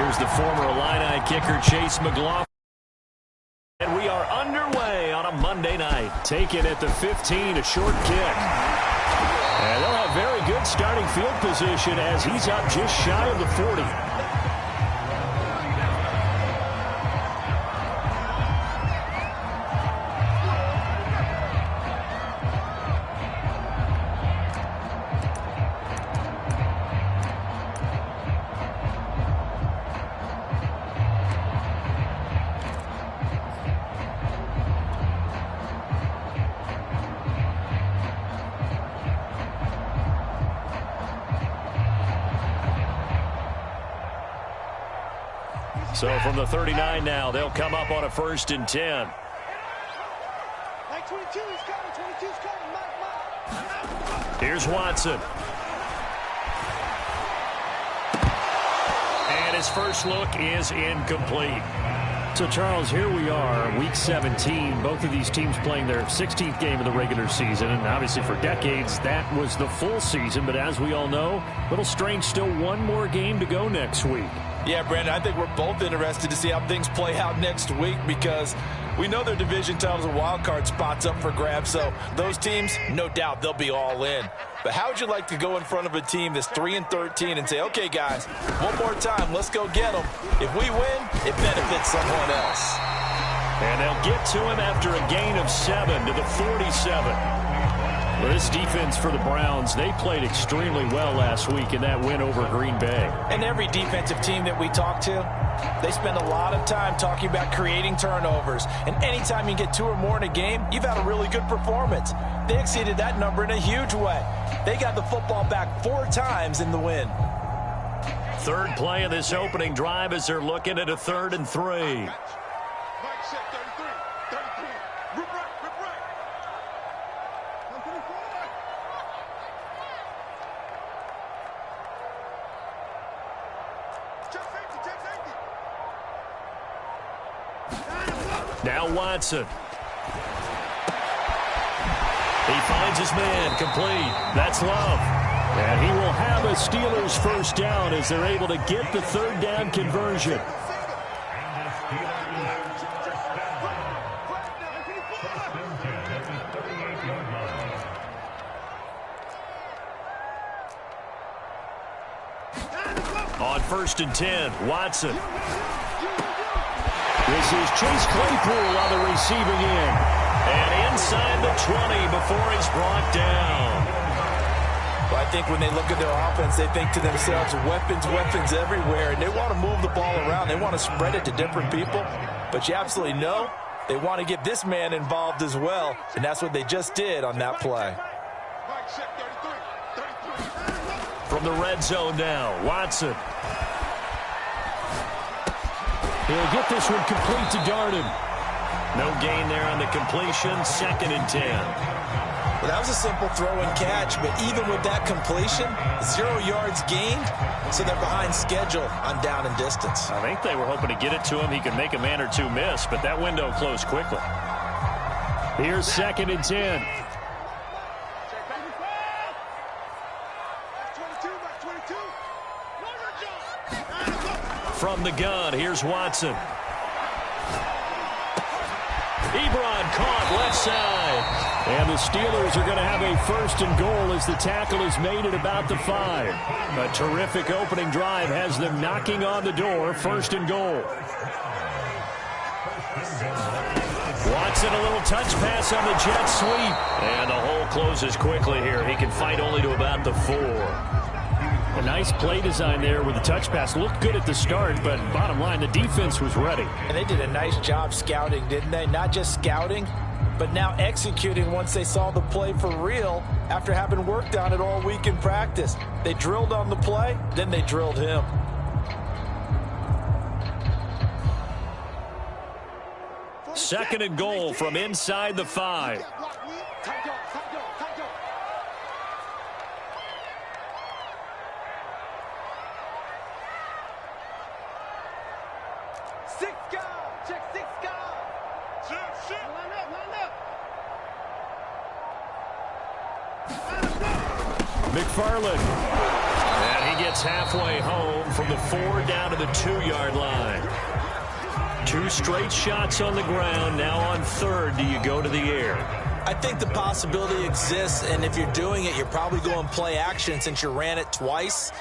Here's the former Illini kicker, Chase McLaughlin. And we are underway on a Monday night. Taken at the 15, a short kick. And they'll have very good starting field position as he's up just shy of the 40. So from the 39 now, they'll come up on a 1st and 10. Here's Watson. And his first look is incomplete. So, Charles, here we are, Week 17. Both of these teams playing their 16th game of the regular season. And obviously for decades, that was the full season. But as we all know, a little strange, still one more game to go next week. Yeah, Brandon, I think we're both interested to see how things play out next week because we know their division titles and wild card spots up for grabs. So those teams, no doubt, they'll be all in. But how would you like to go in front of a team that's 3-13 and say, okay, guys, one more time, let's go get them. If we win, it benefits someone else. And they'll get to him after a gain of 7 to the 47. Well, this defense for the Browns, they played extremely well last week in that win over Green Bay. And every defensive team that we talk to, they spend a lot of time talking about creating turnovers. And anytime you get 2 or more in a game, you've had a really good performance. They exceeded that number in a huge way. They got the football back 4 times in the win. Third play of this opening drive as they're looking at a 3rd and 3. Now Watson. He finds his man, complete. That's Love. And he will have a Steelers first down as they're able to get the 3rd down conversion. On 1st and 10, Watson. This is Chase Claypool on the receiving end. And inside the 20 before he's brought down. Well, I think when they look at their offense, they think to themselves, weapons, weapons everywhere. And they want to move the ball around. They want to spread it to different people. But you absolutely know they want to get this man involved as well. And that's what they just did on that play. From the red zone now, Watson. He'll get this one complete to Darden. No gain there on the completion. 2nd and 10. Well, that was a simple throw and catch, but even with that completion, 0 yards gained, so they're behind schedule on down and distance. I think they were hoping to get it to him. He could make a man or 2 miss, but that window closed quickly. Here's 2nd and 10. From the gun, here's Watson. Ebron caught left side. And the Steelers are going to have a 1st and goal as the tackle is made at about the 5. A terrific opening drive has them knocking on the door. 1st and goal. Watson, a little touch pass on the jet sweep. And the hole closes quickly here. He can fight only to about the 4. A nice play design there with the touch pass. Looked good at the start, but bottom line, the defense was ready. And they did a nice job scouting, didn't they? Not just scouting, but now executing once they saw the play for real after having worked on it all week in practice. They drilled on the play, then they drilled him. Second and goal from inside the 5. McFarland. And he gets halfway home from the 4 down to the 2-yard line. 2 straight shots on the ground. Now on 3rd, do you go to the air? I think the possibility exists, and if you're doing it, you're probably going play action since you ran it twice.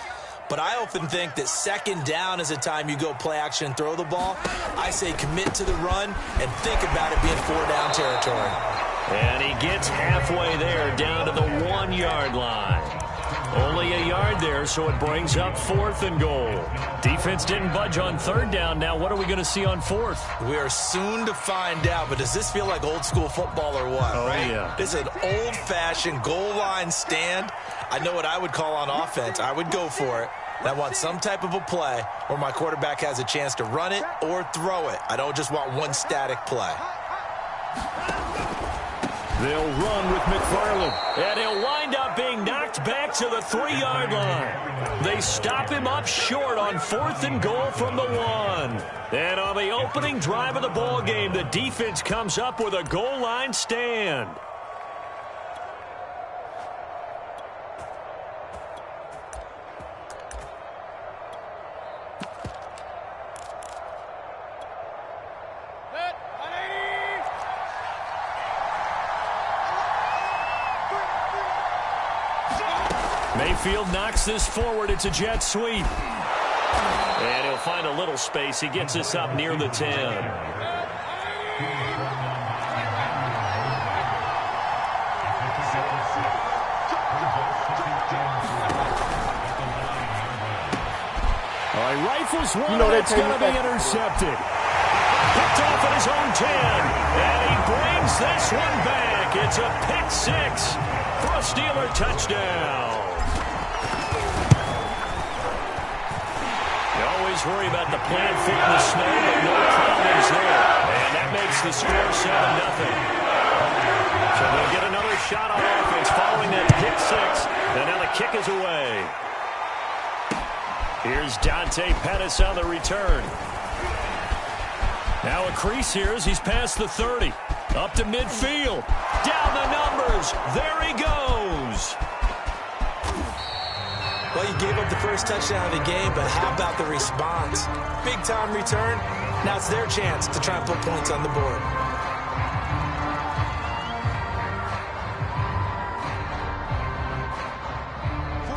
But I often think that 2nd down is the time you go play action and throw the ball. I say commit to the run and think about it being 4-down territory. And he gets halfway there, down to the 1-yard line. Only a yard there, so it brings up 4th and goal. Defense didn't budge on 3rd down. Now what are we going to see on 4th? We are soon to find out, but does this feel like old school football or what? Oh, right? Yeah. This is an old-fashioned goal line stand. I know what I would call on offense. I would go for it. And I want some type of a play where my quarterback has a chance to run it or throw it. I don't just want one static play. They'll run with McFarland, and he'll wind up being knocked back to the 3-yard line. They stop him up short on 4th and goal from the 1. And on the opening drive of the ball game, the defense comes up with a goal line stand. Mayfield knocks this forward. It's a jet sweep. And he'll find a little space. He gets this up near the 10. All right, rifles one. It's going to be intercepted. Picked off at his own 10. And he brings this one back. It's a pick 6 for a Steeler touchdown. Worry about the plant foot in the snow, but no problems there. And that makes the score 7-0. So they'll get another shot on offense following that pick 6. And now the kick is away. Here's Dante Pettis on the return. Now a crease here as he's past the 30. Up to midfield. Down the numbers. There he goes. Well, you gave up the first touchdown of the game, but how about the response? Big-time return. Now it's their chance to try and put points on the board.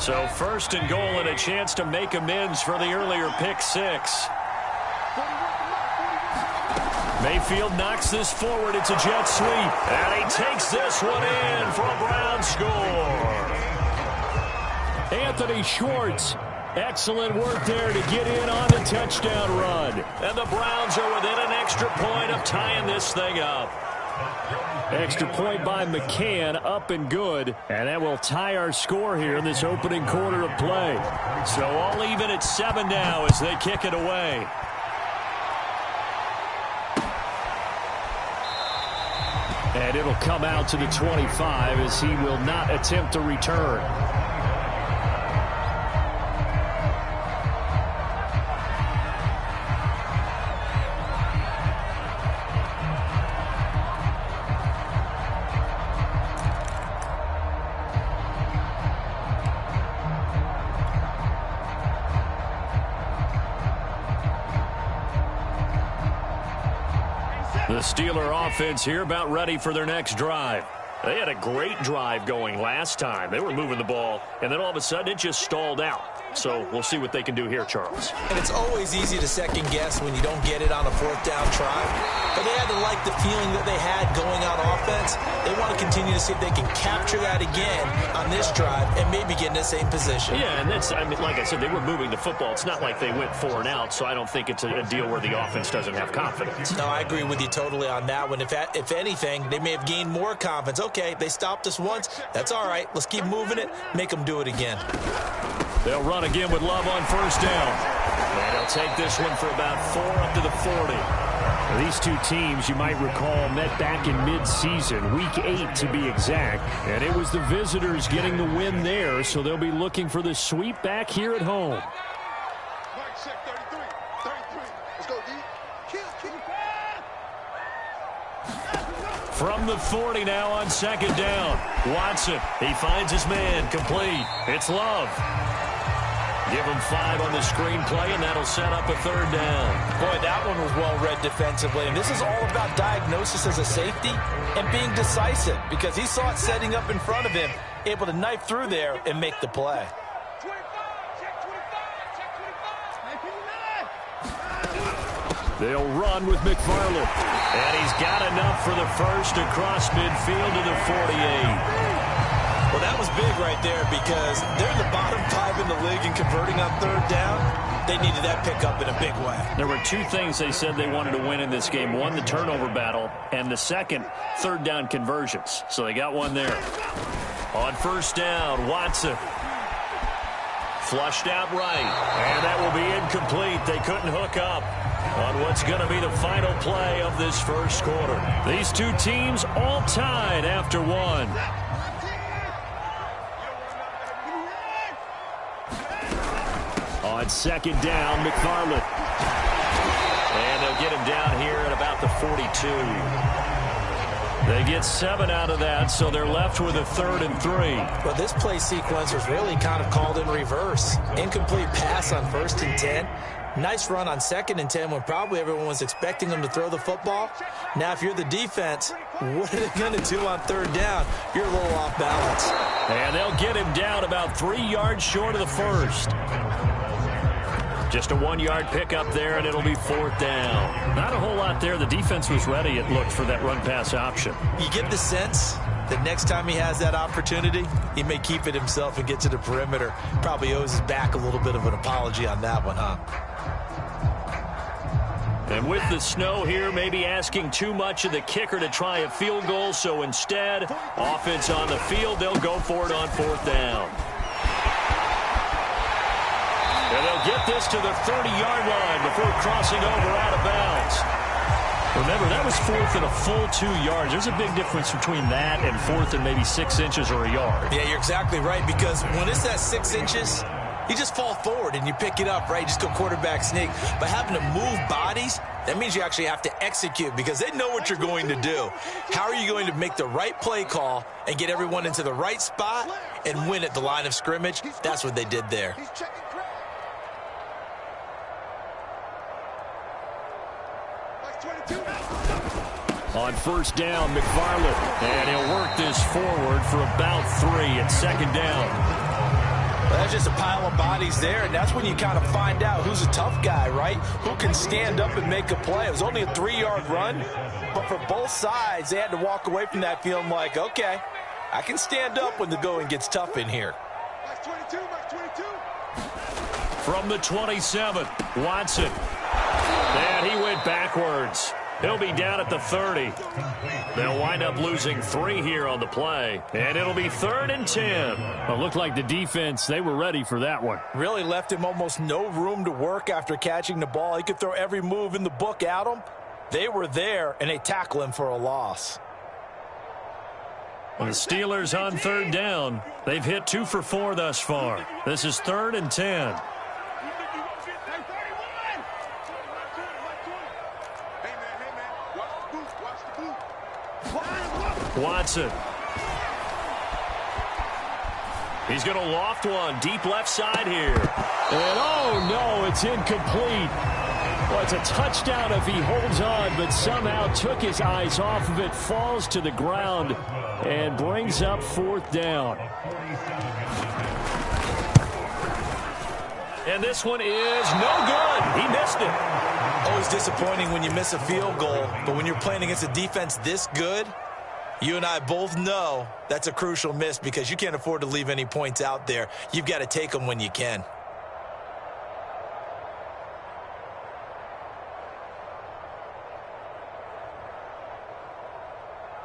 So 1st and goal and a chance to make amends for the earlier pick 6. Mayfield knocks this forward. It's a jet sweep. And he takes this one in for a Brown score. Anthony Schwartz, excellent work there to get in on the touchdown run. And the Browns are within an extra point of tying this thing up. Extra point by McCann, up and good. And that will tie our score here in this opening quarter of play. So all even at 7 now as they kick it away. And it'll come out to the 25 as he will not attempt to return. The Steeler offense here about ready for their next drive. They had a great drive going last time. They were moving the ball, and then all of a sudden it just stalled out. So we'll see what they can do here, Charles. And it's always easy to second guess when you don't get it on a 4th down try. But they had to like the feeling that they had going on offense. They want to continue to see if they can capture that again on this drive and maybe get in the same position. Yeah, and that's, I mean, like I said, they were moving the football. It's not like they went 4 and out, so I don't think it's a deal where the offense doesn't have confidence. No, I agree with you totally on that one. If anything, they may have gained more confidence. Okay, they stopped us once. That's all right. Let's keep moving it. Make them do it again. They'll run again with Love on 1st down. And they'll take this one for about 4 up to the 40. Now, these two teams, you might recall, met back in mid-season, week 8 to be exact. And it was the visitors getting the win there, so they'll be looking for the sweep back here at home. From the 40 now on 2nd down. Watson, he finds his man, complete. It's Love. Give him 5 on the screenplay, and that'll set up a 3rd down. Boy, that one was well read defensively. And this is all about diagnosis as a safety and being decisive, because he saw it setting up in front of him, able to knife through there and make the play. They'll run with McFarland. And he's got enough for the first across midfield to the 48. Well, that was big right there, because they're in the bottom 5 in the league in converting on 3rd down. They needed that pickup in a big way. There were 2 things they said they wanted to win in this game. One, the turnover battle, and the second, 3rd down conversions. So they got one there. On 1st down, Watson. Flushed out right. And that will be incomplete. They couldn't hook up on what's going to be the final play of this 1st quarter. These 2 teams all tied after 1. On 2nd down, McFarland. And they'll get him down here at about the 42. They get 7 out of that, so they're left with a 3rd and 3. Well, this play sequence was really kind of called in reverse. Incomplete pass on 1st and 10. Nice run on 2nd and 10 when probably everyone was expecting them to throw the football. Now, if you're the defense, what are they going to do on 3rd down? You're a little off balance. And they'll get him down about 3 yards short of the 1st. Just a 1-yard pickup there, and it'll be 4th down. Not a whole lot there. The defense was ready, it looked, for that run-pass option. You get the sense that next time he has that opportunity, he may keep it himself and get to the perimeter. Probably owes his back a little bit of an apology on that one, huh? And with the snow here, maybe asking too much of the kicker to try a field goal. So instead, offense on the field, they'll go for it on 4th down. And they'll get this to the 30-yard line before crossing over out of bounds. Remember, that was 4th and a full 2 yards. There's a big difference between that and 4th and maybe 6 inches or a yard. Yeah, you're exactly right, because when it's that 6 inches, you just fall forward and you pick it up, right? You just go quarterback sneak. But having to move bodies, that means you actually have to execute, because they know what you're going to do. How are you going to make the right play call and get everyone into the right spot and win at the line of scrimmage? That's what they did there. On 1st down, McFarland. And he'll work this forward for about 3 at 2nd down. Well, that's just a pile of bodies there, and that's when you kind of find out who's a tough guy, right? Who can stand up and make a play. It was only a 3-yard run, but for both sides, they had to walk away from that feeling like, okay, I can stand up when the going gets tough in here. From the 27, Watson. And he went backwards. He'll be down at the 30. They'll wind up losing 3 here on the play. And it'll be 3rd and 10. It looked like the defense, they were ready for that one. Really left him almost no room to work after catching the ball. He could throw every move in the book at him. They were there, and they tackle him for a loss. The Steelers on 3rd down. They've hit 2 for 4 thus far. This is 3rd and 10. Watson. He's going to loft one deep left side here. And oh no, it's incomplete. Well, it's a touchdown if he holds on, but somehow took his eyes off of it, falls to the ground, and brings up 4th down. And this one is no good. He missed it. Always disappointing when you miss a field goal, but when you're playing against a defense this good, you and I both know that's a crucial miss, because you can't afford to leave any points out there. You've got to take them when you can.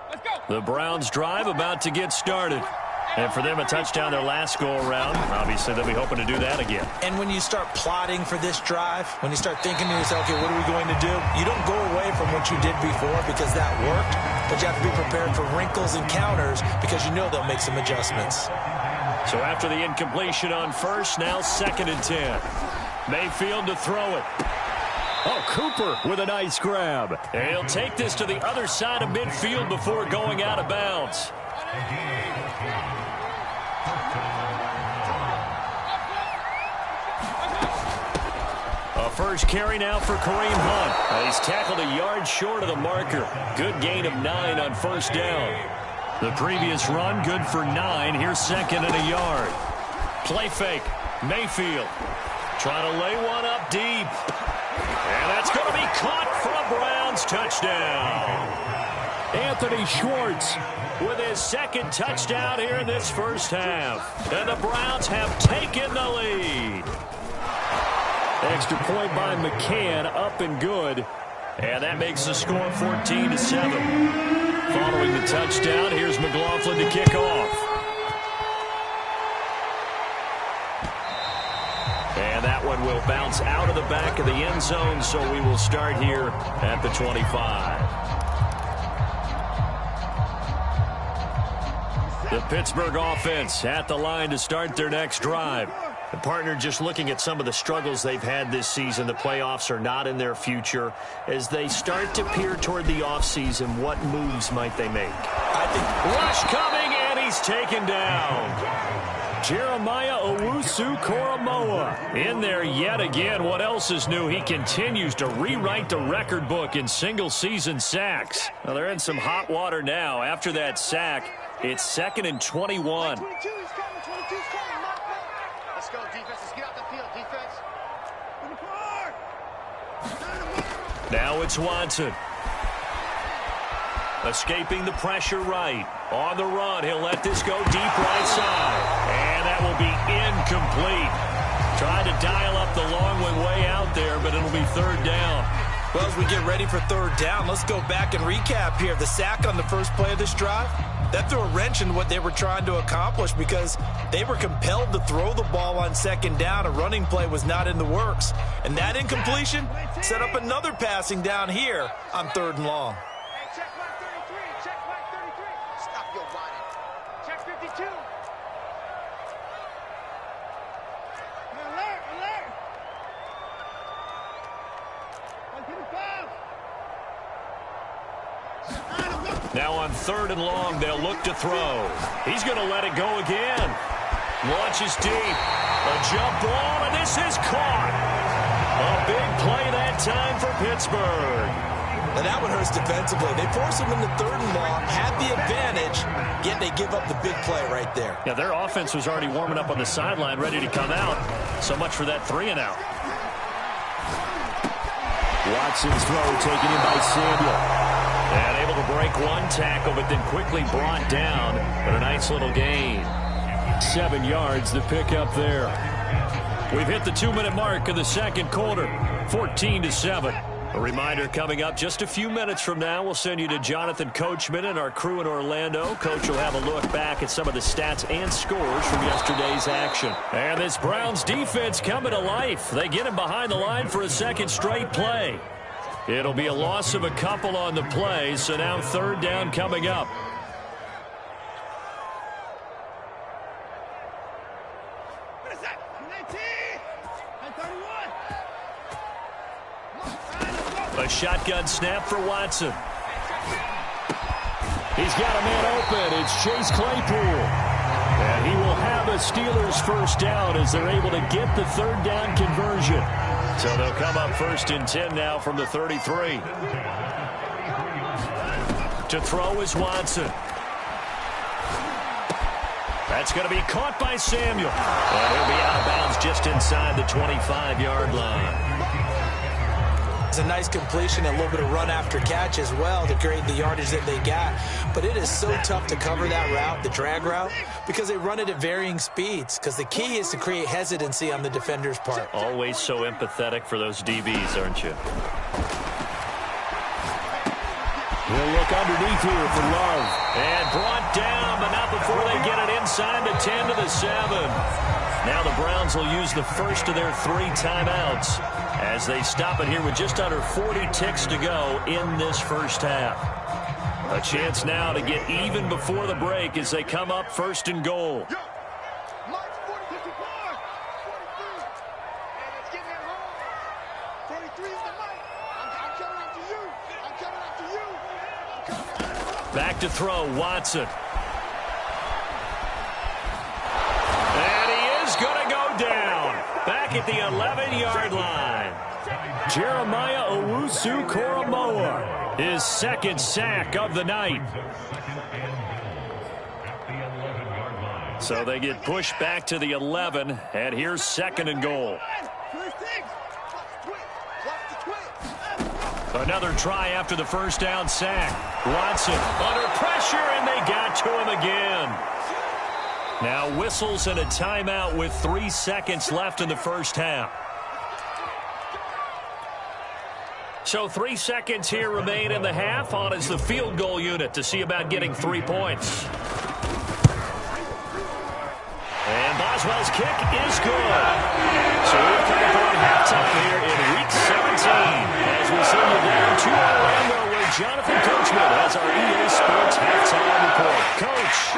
Let's go. The Browns drive about to get started. And for them, a touchdown their last go-around. Obviously, they'll be hoping to do that again. And when you start plotting for this drive, when you start thinking to yourself, okay, what are we going to do? You don't go away from what you did before because that worked, but you have to be prepared for wrinkles and counters because you know they'll make some adjustments. So after the incompletion on 1st, now 2nd and 10. Mayfield to throw it. Oh, Cooper with a nice grab. And he'll take this to the other side of midfield before going out of bounds. first carry now for Kareem Hunt. He's tackled a yard short of the marker. Good gain of 9 on first down. The previous run, good for 9. Here's second and a yard. Play fake. Mayfield trying to lay one up deep. And that's going to be caught for a Browns touchdown. Anthony Schwartz with his second touchdown here in this first half. And the Browns have taken the lead. Extra point by McCann, up and good. And that makes the score 14-7. Following the touchdown, here's McLaughlin to kick off. And that one will bounce out of the back of the end zone, so we will start here at the 25. The Pittsburgh offense at the line to start their next drive. The partner, just looking at some of the struggles they've had this season, the playoffs are not in their future. As they start to peer toward the offseason, what moves might they make? I think rush coming, and he's taken down. Jeremiah Owusu-Koramoah in there yet again. What else is new? He continues to rewrite the record book in single-season sacks. Well, they're in some hot water now. After that sack, it's 2nd and 21. 22, he's coming. 22's coming. Let's go, defense. Let's get out the field, defense. Now it's Watson. Escaping the pressure right. On the run, he'll let this go deep right side. And that will be incomplete. Trying to dial up the long one way out there, but it'll be third down. Well, as we get ready for third down, let's go back and recap here. The sack on the first play of this drive, that threw a wrench in what they were trying to accomplish because they were compelled to throw the ball on second down. A running play was not in the works. And that incompletion set up another passing down here on 3rd and long. Hey, check mark 33. Check mark 33. Stop your whining. Check 52. Alert, alert. 125. Now on 3rd and long, they'll look to throw. He's going to let it go again. Launches deep. A jump ball, and this is caught. A big play that time for Pittsburgh. And that one hurts defensively. They force him into 3rd and long, had the advantage, yet they give up the big play right there. Yeah, their offense was already warming up on the sideline, ready to come out. So much for that 3 and out. Watson's throw taken in by Samuel. And able to break one tackle, but then quickly brought down. But a nice little gain. 7 yards, the pickup there. We've hit the 2-minute mark of the second quarter. 14-7. A reminder coming up just a few minutes from now. We'll send you to Jonathan Coachman and our crew in Orlando. Coach will have a look back at some of the stats and scores from yesterday's action. And this Browns defense coming to life. They get him behind the line for a second straight play. It'll be a loss of a couple on the play, so now 3rd down coming up. What is that? 19. 31. A shotgun snap for Watson. He's got a man open. It's Chase Claypool. And he will have a Steelers first down as they're able to get the 3rd down conversion. So they'll come up 1st and 10 now from the 33. To throw is Watson. That's going to be caught by Samuel. And he'll be out of bounds just inside the 25-yard line. It's a nice completion and a little bit of run after catch as well to create the yardage that they got. But it is so tough to cover that route, the drag route, because they run it at varying speeds. Because the key is to create hesitancy on the defender's part. Always so empathetic for those DBs, aren't you? He'll look underneath here for Love. And brought down, but not before they get it inside the 10 to the 7. Now the Browns will use the first of their 3 timeouts as they stop it here with just under 40 ticks to go in this first half. A chance now to get even before the break as they come up 1st and goal. March 40, 54, 43. And it's getting it home. 43 is the mic. I'm coming up to you. I'm coming up to you. I'm coming. Back to throw, Watson. Going to go down back at the 11-yard line. Jeremiah Owusu-Koramoah, his second sack of the night. So they get pushed back to the 11, and here's 2nd and goal. Another try after the first down sack. Watson under pressure, and they got to him again. Now whistles and a timeout with 3 seconds left in the first half. So 3 seconds here remain in the half. On is the field goal unit to see about getting 3 points. And Boswell's kick is good. So we're coming for halftime here in Week 17. As we send you down to Orlando, where Jonathan Coachman has our EA Sports halftime report. Coach.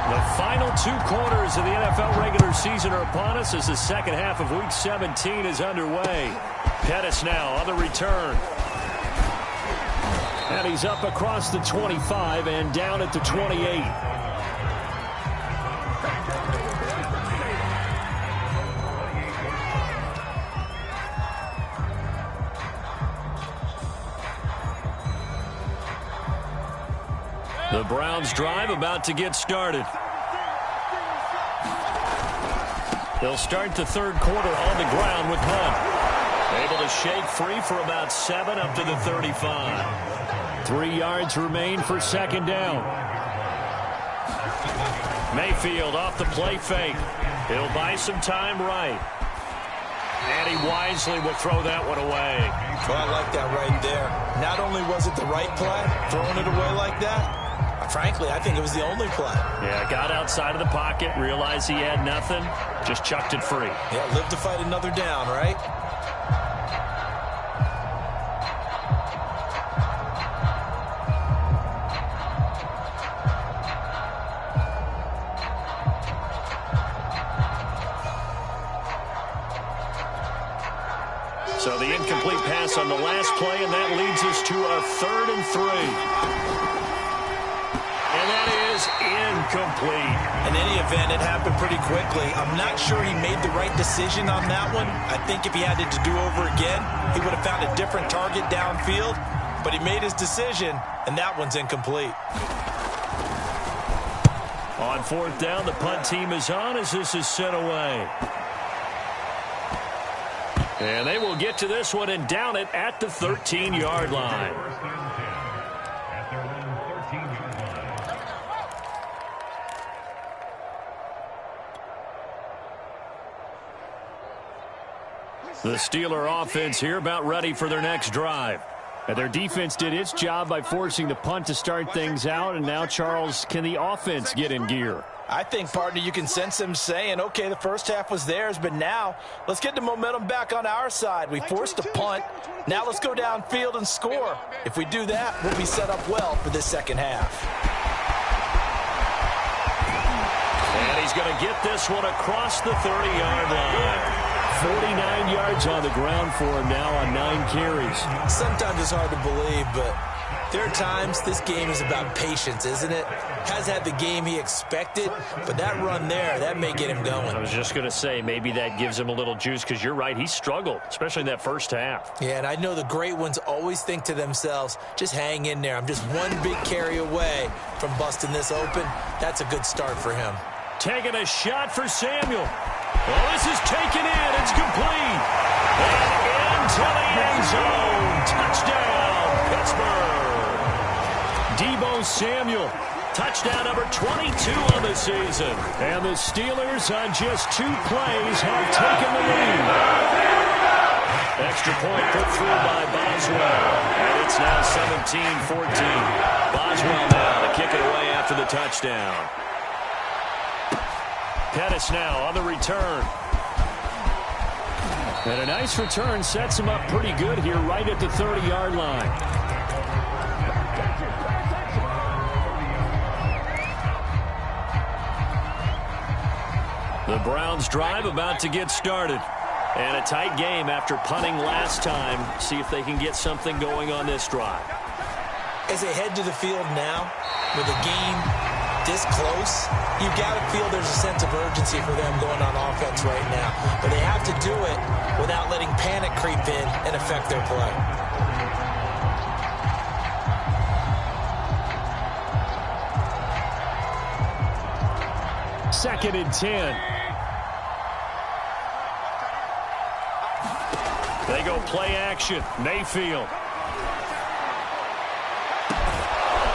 The final 2 quarters of the NFL regular season are upon us as the second half of Week 17 is underway. Pettis now on the return. And he's up across the 25 and down at the 28. The Browns drive about to get started. They'll start the 3rd quarter on the ground with Hunt. Able to shake free for about 7 up to the 35. 3 yards remain for 2nd down. Mayfield off the play fake. He'll buy some time right. And he wisely will throw that one away. Well, I like that right there. Not only was it the right play, throwing it away like that, frankly, I think it was the only play. Yeah, got outside of the pocket, realized he had nothing, just chucked it free. Yeah, live to fight another down, right? So the incomplete pass on the last play, and that leads us to a 3rd and 3. And that is incomplete. In any event, it happened pretty quickly. I'm not sure he made the right decision on that one. I think if he had it to do over again, he would have found a different target downfield. But he made his decision, and that one's incomplete. On 4th down, the punt team is on as this is sent away. And they will get to this one and down it at the 13-yard line. The Steeler offense here about ready for their next drive. And their defense did its job by forcing the punt to start things out. And now, Charles, can the offense get in gear? I think, partner, you can sense them saying, okay, the first half was theirs, but now let's get the momentum back on our side. We forced a punt. Now let's go downfield and score. If we do that, we'll be set up well for this second half. And he's going to get this one across the 30-yard line. 49 yards on the ground for him now on 9 carries. Sometimes it's hard to believe, but there are times this game is about patience, isn't it? Has had the game he expected, but that run there, that may get him going. I was just going to say, maybe that gives him a little juice, because you're right, he struggled, especially in that first half. Yeah, and I know the great ones always think to themselves, just hang in there. I'm just one big carry away from busting this open. That's a good start for him. Taking a shot for Samuel. Well, this is taken in. It's complete. And into the end zone. Touchdown, Pittsburgh. Deebo Samuel. Touchdown number 22 on the season. And the Steelers on just 2 plays have taken the lead. Extra point put through by Boswell. And it's now 17-14. Boswell now to kick it away after the touchdown. Pettis now on the return. And a nice return sets him up pretty good here right at the 30-yard line. The Browns drive about to get started. And a tight game after punting last time. See if they can get something going on this drive. As they head to the field now with a game this close, you got to feel there's a sense of urgency for them going on offense right now. But they have to do it without letting panic creep in and affect their play. Second and 10. They go play action. Mayfield.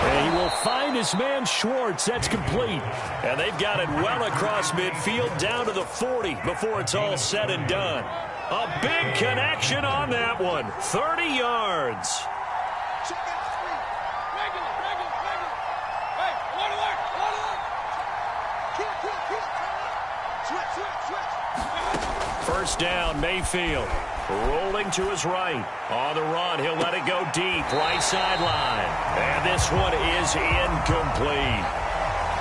And he will find his man Schwartz. That's complete. And they've got it well across midfield down to the 40 before it's all said and done. A big connection on that one. 30 yards. First down, Mayfield. Rolling to his right. On the run, he'll let it go deep. Right sideline. And this one is incomplete.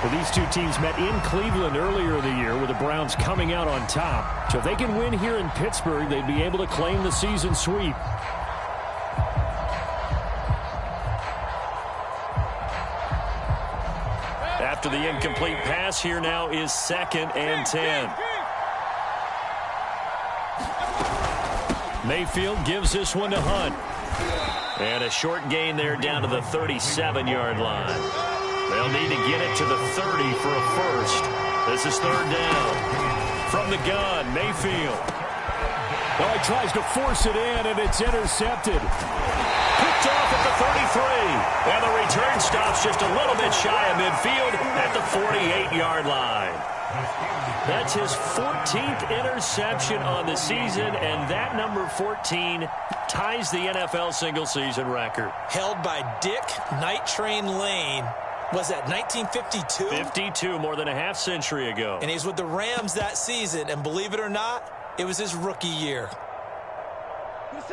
Well, these two teams met in Cleveland earlier in the year with the Browns coming out on top. So if they can win here in Pittsburgh, they'd be able to claim the season sweep. After the incomplete pass, here now is second and 10. Mayfield gives this one to Hunt. And a short gain there down to the 37-yard line. They'll need to get it to the 30 for a first. This is third down. From the gun, Mayfield. Oh, he tries to force it in, and it's intercepted. Picked off at the 33. And the return stops just a little bit shy of midfield at the 48-yard line. That's his 14th interception on the season, and that number 14 ties the NFL single-season record. Held by Dick Night Train Lane. Was that 1952? 52, more than a half century ago. And he's with the Rams that season, and believe it or not, it was his rookie year.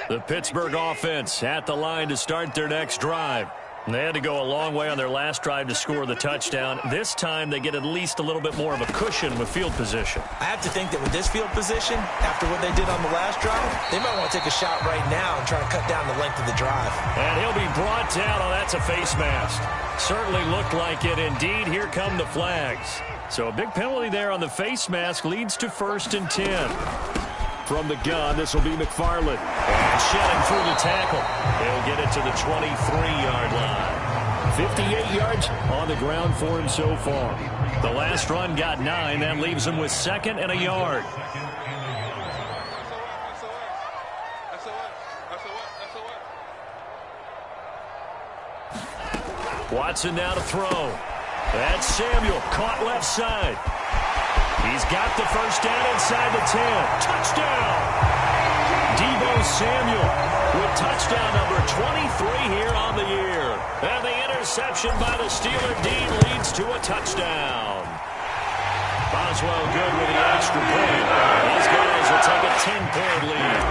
The Pittsburgh offense at the line to start their next drive. They had to go a long way on their last drive to score the touchdown. This time they get at least a little bit more of a cushion with field position. I have to think that with this field position, after what they did on the last drive, they might want to take a shot right now and try to cut down the length of the drive. And he'll be brought down. Oh, that's a face mask. Certainly looked like it. Indeed, here come the flags. So a big penalty there on the face mask leads to first and 10. From the gun, this will be McFarland. And shedding through the tackle. He'll get it to the 23-yard line. 58 yards on the ground for him so far. The last run got 9. That leaves him with second and a yard. Watson now to throw. That's Samuel, caught left side. He's got the first down inside the 10. Touchdown! Deebo Samuel with touchdown number 23 here on the year. And the interception by the Steeler Dean leads to a touchdown. Boswell good with the extra point. These guys will take a 10-point lead.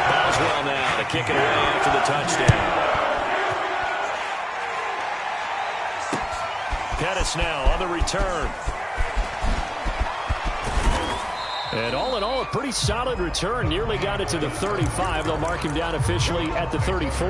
Boswell now to kick it away after the touchdown. Pettis now on the return. And all in all, a pretty solid return. Nearly got it to the 35. They'll mark him down officially at the 34.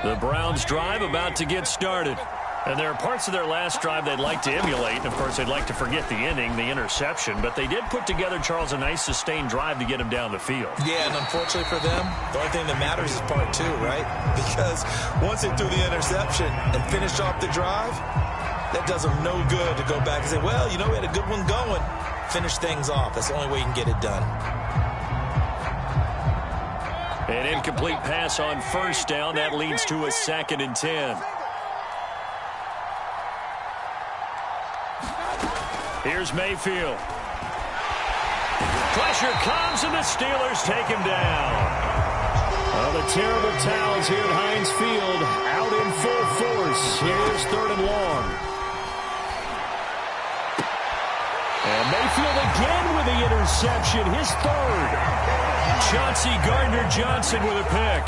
The Browns drive about to get started. And there are parts of their last drive they'd like to emulate. And, of course, they'd like to forget the inning, the interception. But they did put together, Charles, a nice sustained drive to get him down the field. Yeah, and unfortunately for them, the only thing that matters is part 2, right? Because once they threw the interception and finished off the drive, that does them no good to go back and say, well, you know, we had a good one going. Finish things off. That's the only way you can get it done. An incomplete pass on first down. That leads to a second and 10. Here's Mayfield. Pressure comes, and the Steelers take him down. Well, the terrible towels here at Heinz Field out in full force. Here's third and long. And Mayfield again with the interception, his third. Chauncey Gardner-Johnson with a pick.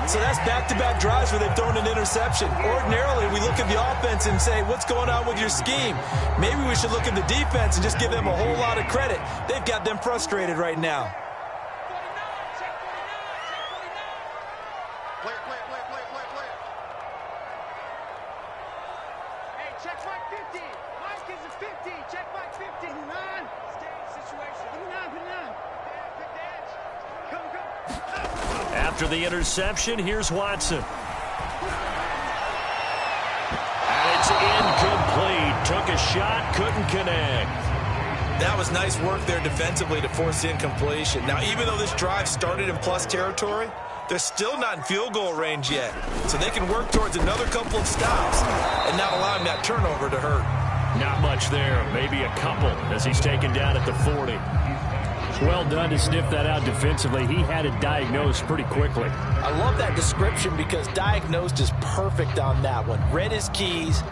So that's back-to-back drives where they've thrown an interception. Ordinarily, we look at the offense and say, what's going on with your scheme? Maybe we should look at the defense and just give them a whole lot of credit. They've got them frustrated right now. Play it. Hey, check Mike 50. Mike is a 50. Check Mike 50. 9. Stay in situation. Put it on. Good dance. Go. After the interception, here's Watson. And it's incomplete. Took a shot, couldn't connect. That was nice work there defensively to force incompletion. Now, even though this drive started in plus territory, they're still not in field goal range yet. So they can work towards another couple of stops and not allowing that turnover to hurt. Not much there. Maybe a couple as he's taken down at the 40. Well done to sniff that out defensively. He had it diagnosed pretty quickly. I love that description because diagnosed is perfect on that one. Read his keys,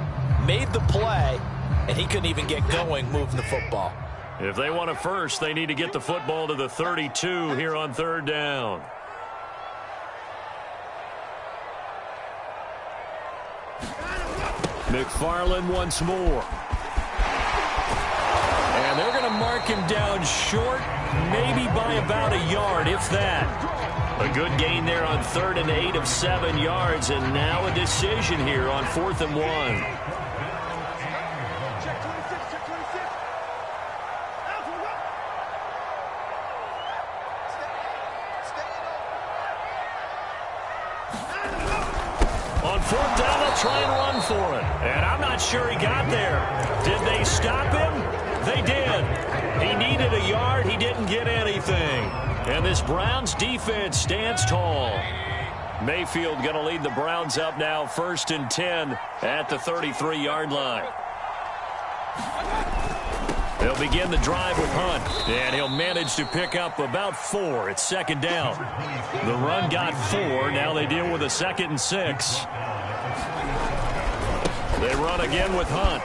made the play, and he couldn't even get going moving the football. If they want a first, they need to get the football to the 32 here on third down. McFarland once more. And they're going to mark him down short, maybe by about a yard, if that. A good gain there on 3rd and 8 of 7 yards, and now a decision here on 4th and 1. Check 26. Alpha, go. Stay. On 4th down, they'll try and run for it. And I'm not sure he got there. Did they stop him? They did. He needed a yard. He didn't get anything. And this Browns defense stands tall. Mayfield going to lead the Browns up now 1st and 10 at the 33-yard line. They'll begin the drive with Hunt, and he'll manage to pick up about 4. It's 2nd down. The run got 4. Now they deal with a 2nd and 6. They run again with Hunt.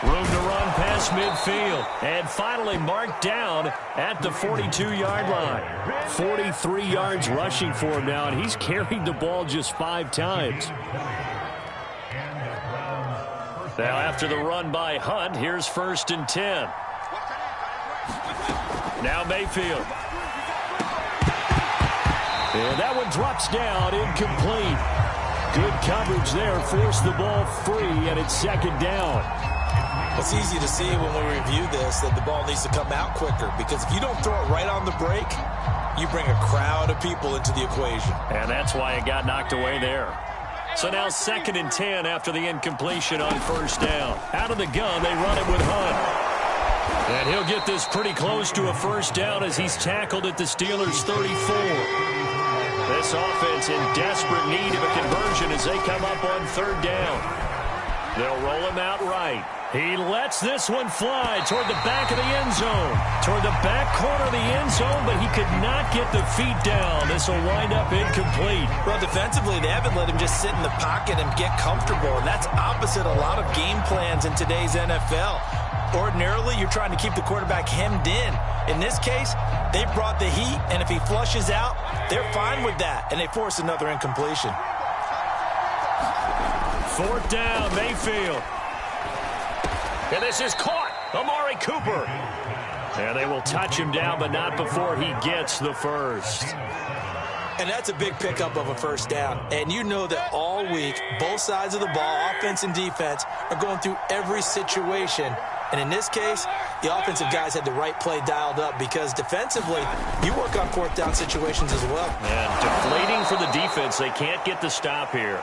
Room to run past midfield. And finally marked down at the 42-yard line. 43 yards rushing for him now, and he's carried the ball just 5 times. Now after the run by Hunt, here's 1st and 10. Now Mayfield. And that one drops down, incomplete. Good coverage there, forced the ball free, and it's 2nd down. It's easy to see when we review this that the ball needs to come out quicker, because if you don't throw it right on the break, you bring a crowd of people into the equation. And that's why it got knocked away there. So now 2nd and 10 after the incompletion on 1st down. Out of the gun, they run it with Hunt. And he'll get this pretty close to a 1st down as he's tackled at the Steelers' 34. This offense in desperate need of a conversion as they come up on 3rd down. They'll roll him out right. He lets this one fly toward the back of the end zone. Toward the back corner of the end zone, but he could not get the feet down. This will wind up incomplete. Well, defensively, they haven't let him just sit in the pocket and get comfortable, and that's opposite a lot of game plans in today's NFL. Ordinarily, you're trying to keep the quarterback hemmed in. In this case, they brought the heat, and if he flushes out, they're fine with that, and they force another incompletion. 4th down, Mayfield. And this is caught. Amari Cooper. And they will touch him down, but not before he gets the first. And that's a big pickup of a 1st down. And you know that all week, both sides of the ball, offense and defense, are going through every situation. And in this case, the offensive guys had the right play dialed up, because defensively, you work on 4th down situations as well. And deflating for the defense. They can't get the stop here.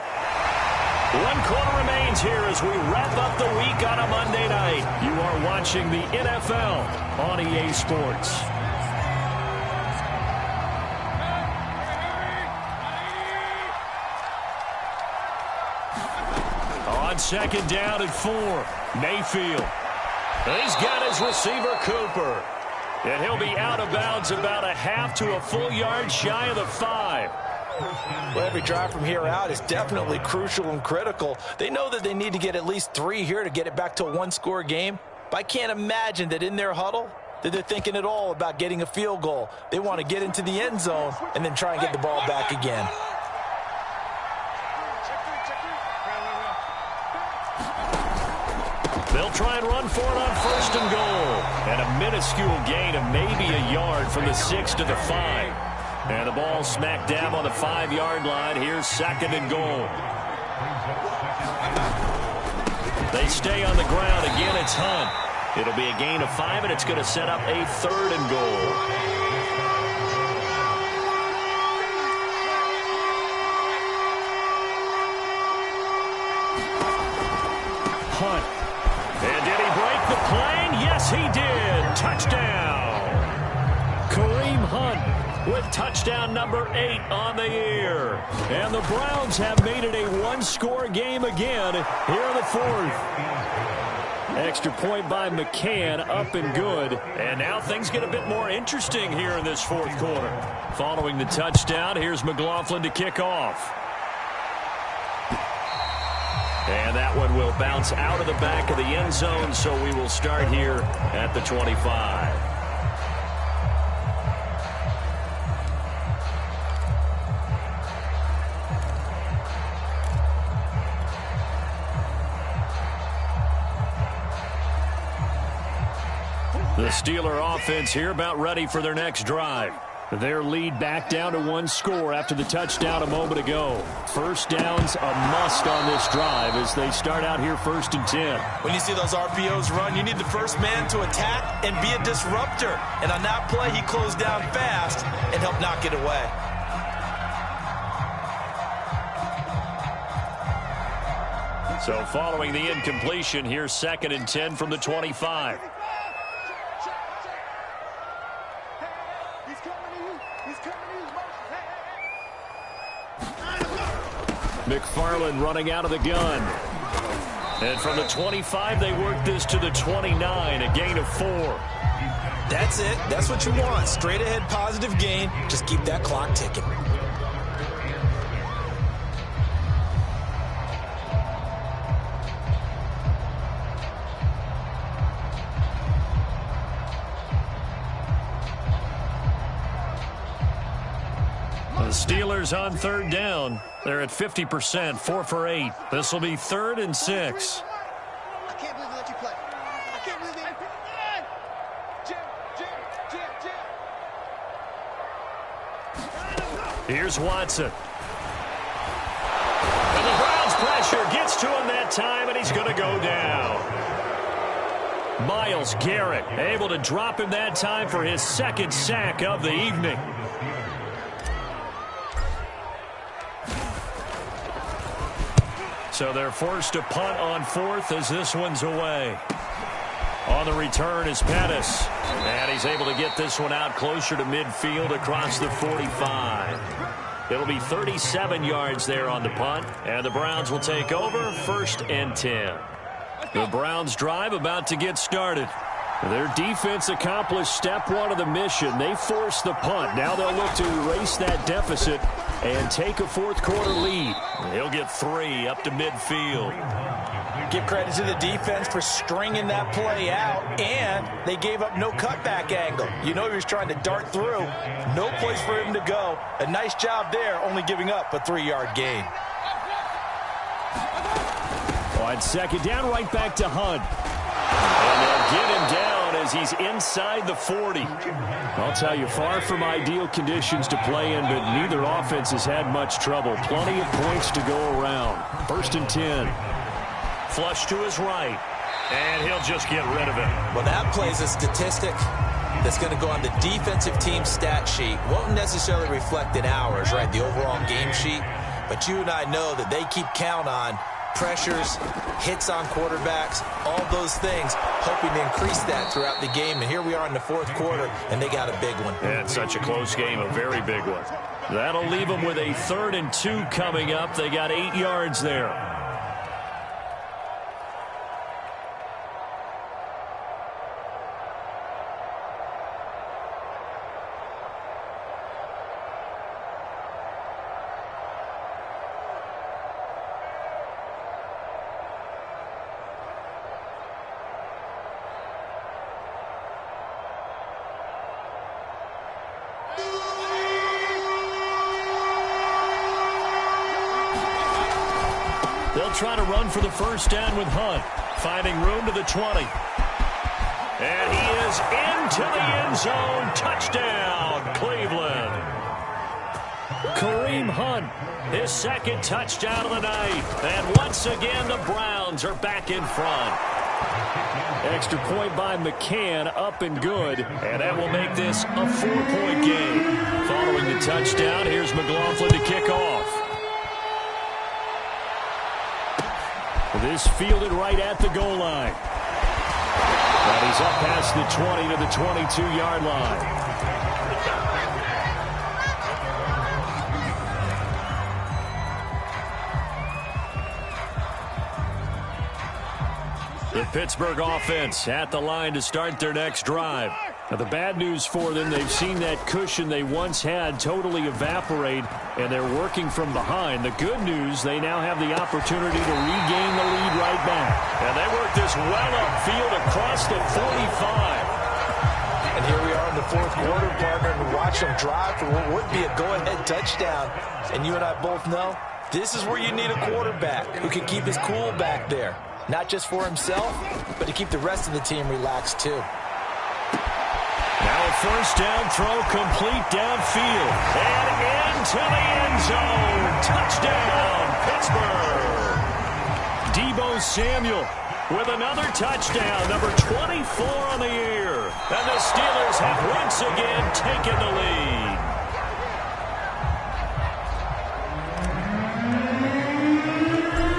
1 quarter remains here as we wrap up the week on a Monday night. You are watching the NFL on EA Sports. On 2nd down and 4, Mayfield. He's got his receiver, Cooper. And he'll be out of bounds about a half to a full yard shy of the 5. Well, every drive from here out is definitely crucial and critical. They know that they need to get at least 3 here to get it back to a 1-score game. But I can't imagine that in their huddle that they're thinking at all about getting a field goal. They want to get into the end zone and then try and get the ball back again. try and run for it on 1st and goal. And a minuscule gain of maybe a yard from the 6 to the 5. And the ball smack dab on the 5-yard line. Here's 2nd and goal. They stay on the ground. Again, it's Hunt. It'll be a gain of 5, and it's going to set up a 3rd and goal. Hunt. And did he break the plane? Yes, he did. Touchdown. Kareem Hunt with touchdown number 8 on the year. And the Browns have made it a one-score game again here in the 4th. Extra point by McCann, up and good. And now things get a bit more interesting here in this 4th quarter. Following the touchdown, here's McLaughlin to kick off. And that one will bounce out of the back of the end zone, so we will start here at the 25. The Steeler offense here about ready for their next drive. Their lead back down to 1 score after the touchdown a moment ago. 1st down's a must on this drive as they start out here 1st and 10. When you see those RPOs run, you need the first man to attack and be a disruptor. And on that play, he closed down fast and helped knock it away. So following the incompletion, here's 2nd and 10 from the 25. McFarland running out of the gun. And from the 25, they work this to the 29, a gain of 4. That's it. That's what you want. Straight ahead positive gain. Just keep that clock ticking. The Steelers on 3rd down. They're at 50%, 4 for 8. This will be 3rd and 6. I can't believe they let you play. I can't believe they... Here's Watson. And the Browns pressure gets to him that time, and he's going to go down. Myles Garrett able to drop him that time for his 2nd sack of the evening. So they're forced to punt on 4th as this one's away. On the return is Pettis. And he's able to get this one out closer to midfield across the 45. It'll be 37 yards there on the punt. And the Browns will take over 1st and 10. The Browns drive about to get started. Their defense accomplished step 1 of the mission. They forced the punt. Now they'll look to erase that deficit and take a 4th quarter lead. He'll get 3 up to midfield. Give credit to the defense for stringing that play out, and they gave up no cutback angle. You know he was trying to dart through. No place for him to go. A nice job there, only giving up a 3-yard gain. On 2nd down, right back to Hunt. And they'll get him down as he's inside the 40. I'll tell you, far from ideal conditions to play in, but neither offense has had much trouble. Plenty of points to go around. 1st and 10. Flush to his right. And he'll just get rid of it. Well, that plays a statistic that's going to go on the defensive team stat sheet. Won't necessarily reflect in ours, right, the overall game sheet. But you and I know that they keep count on pressures, hits on quarterbacks, all those things, hoping to increase that throughout the game. And here we are in the 4th quarter, and they got a big one. And such a close game, a very big one. That'll leave them with a 3rd and 2 coming up. They got 8 yards there. they'll try to run for the first down with Hunt. Finding room to the 20. And he is into the end zone. Touchdown, Cleveland. Kareem Hunt, his second touchdown of the night. And once again, the Browns are back in front. Extra point by McCann, up and good. And that will make this a 4-point game. Following the touchdown, here's McLaughlin to kick off. This fielded right at the goal line. And he's up past the 20 to the 22-yard line. The Pittsburgh offense at the line to start their next drive. Now, the bad news for them, they've seen that cushion they once had totally evaporate, and they're working from behind. The good news, they now have the opportunity to regain the lead right back. And they work this well upfield across the 45. And here we are in the fourth quarter, partner, and watch them drive for what would be a go-ahead touchdown. And you and I both know this is where you need a quarterback who can keep his cool back there. Not just for himself, but to keep the rest of the team relaxed, too. Now a first down throw complete downfield. And into the end zone. Touchdown, Pittsburgh. Deebo Samuel with another touchdown, number 24 on the year. And the Steelers have once again taken the lead.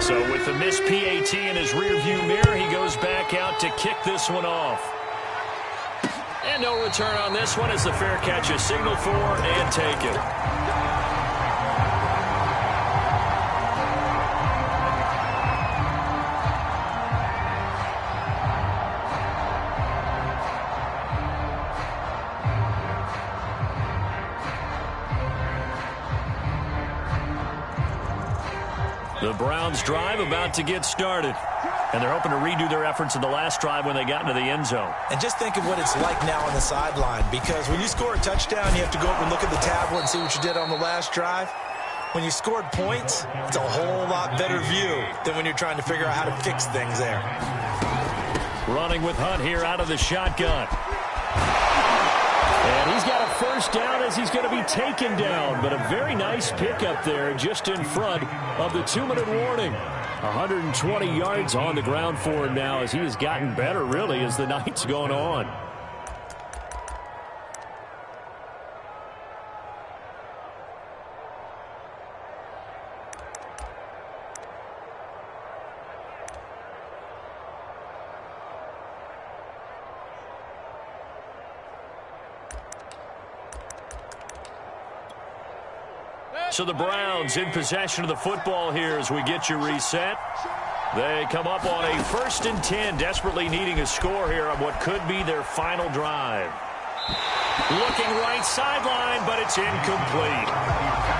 So with the missed PAT in his rearview mirror, he goes back out to kick this one off. And no return on this one as the fair catch is signaled for and taken. The Browns drive about to get started. And they're hoping to redo their efforts in the last drive when they got into the end zone. And just think of what it's like now on the sideline, because when you score a touchdown, you have to go up and look at the tablet and see what you did on the last drive. When you scored points, it's a whole lot better view than when you're trying to figure out how to fix things there. Running with Hunt here out of the shotgun. And he's got a first down as he's going to be taken down. But a very nice pickup there just in front of the 2-minute warning. 120 yards on the ground for him now as he has gotten better, really, as the night's going on. So the Browns in possession of the football here as we get you reset. They come up on a 1st and 10, desperately needing a score here on what could be their final drive. Looking right sideline, but it's incomplete.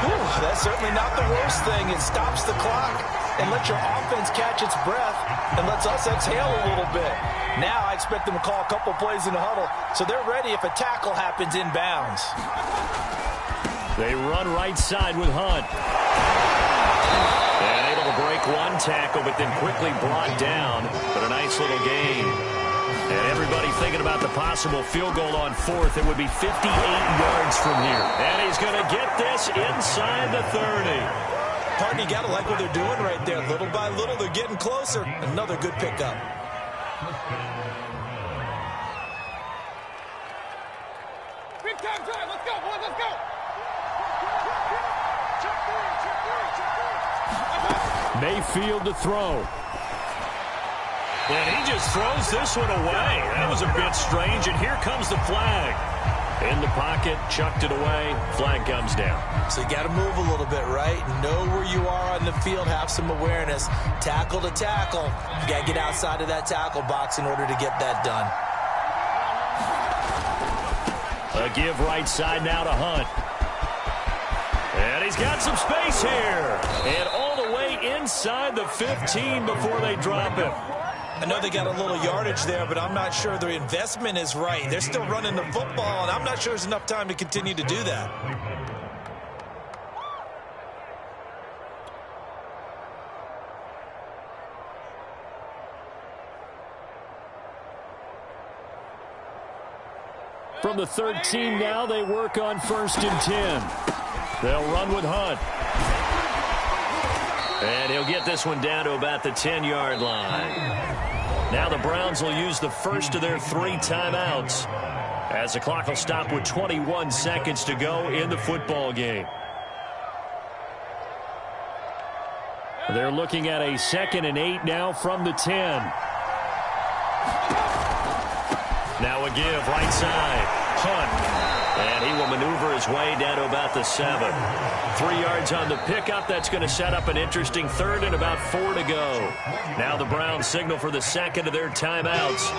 Whew, that's certainly not the worst thing. It stops the clock and lets your offense catch its breath and lets us exhale a little bit. Now I expect them to call a couple plays in the huddle, so they're ready if a tackle happens inbounds. They run right side with Hunt. And able to break one tackle, but then quickly brought down. But a nice little gain. And everybody thinking about the possible field goal on 4th. It would be 58 yards from here. And he's going to get this inside the 30. Partner, you got to like what they're doing right there. Little by little, they're getting closer. Another good pickup. Big time drive. Let's go, boys. Let's go. Mayfield to throw. And he just throws this one away. That was a bit strange, and here comes the flag. In the pocket, chucked it away, flag comes down. So you got to move a little bit, right? Know where you are on the field, have some awareness. Tackle to tackle. You got to get outside of that tackle box in order to get that done. A give right side now to Hunt. And he's got some space here. And all the way inside the 15 before they drop him. I know they got a little yardage there, but I'm not sure their investment is right. They're still running the football, and I'm not sure there's enough time to continue to do that. From the 13 now, they work on 1st and 10. They'll run with Hunt. And he'll get this one down to about the 10-yard line. Now the Browns will use the first of their 3 timeouts, as the clock will stop with 21 seconds to go in the football game. They're looking at a 2nd and 8 now from the 10. Now a give right side. Hunt. And he will maneuver his way down to about the 7. 3 yards on the pickup. That's going to set up an interesting 3rd and about 4 to go. Now the Browns signal for the 2nd of their timeouts,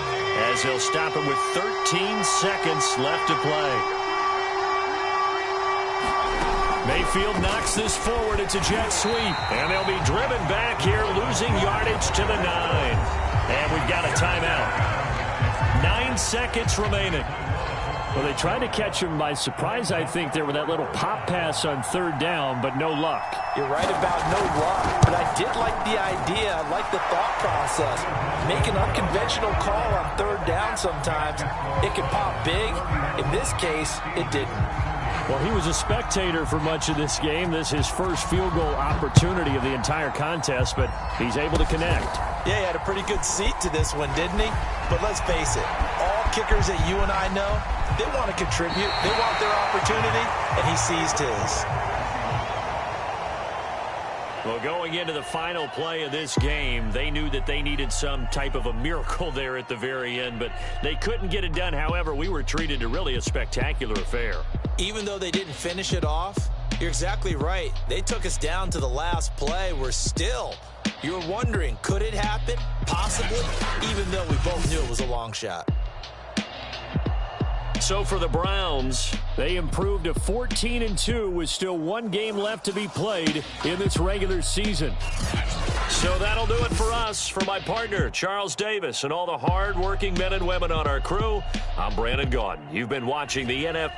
as they'll stop it with 13 seconds left to play. Mayfield knocks this forward. It's a jet sweep. And they'll be driven back here, losing yardage to the 9. And we've got a timeout. 9 seconds remaining. Well, they tried to catch him by surprise, I think, there with that little pop pass on 3rd down, but no luck. You're right about no luck, but I did like the idea. I like the thought process. Make an unconventional call on 3rd down sometimes. It can pop big. In this case, it didn't. Well, he was a spectator for much of this game. This is his first field goal opportunity of the entire contest, but he's able to connect. Yeah, he had a pretty good seat to this one, didn't he? But let's face it, all kickers that you and I know, they want to contribute. They want their opportunity, and he seized his. Well, going into the final play of this game, they knew that they needed some type of a miracle there at the very end, but they couldn't get it done. However, we were treated to really a spectacular affair. Even though they didn't finish it off, you're exactly right. They took us down to the last play. We're still, you're wondering, could it happen? Possibly, even though we both knew it was a long shot. So for the Browns, they improved to 14-2 with still 1 game left to be played in this regular season. So that'll do it for us. For my partner, Charles Davis, and all the hard-working men and women on our crew, I'm Brandon Gaudin. You've been watching the NFL.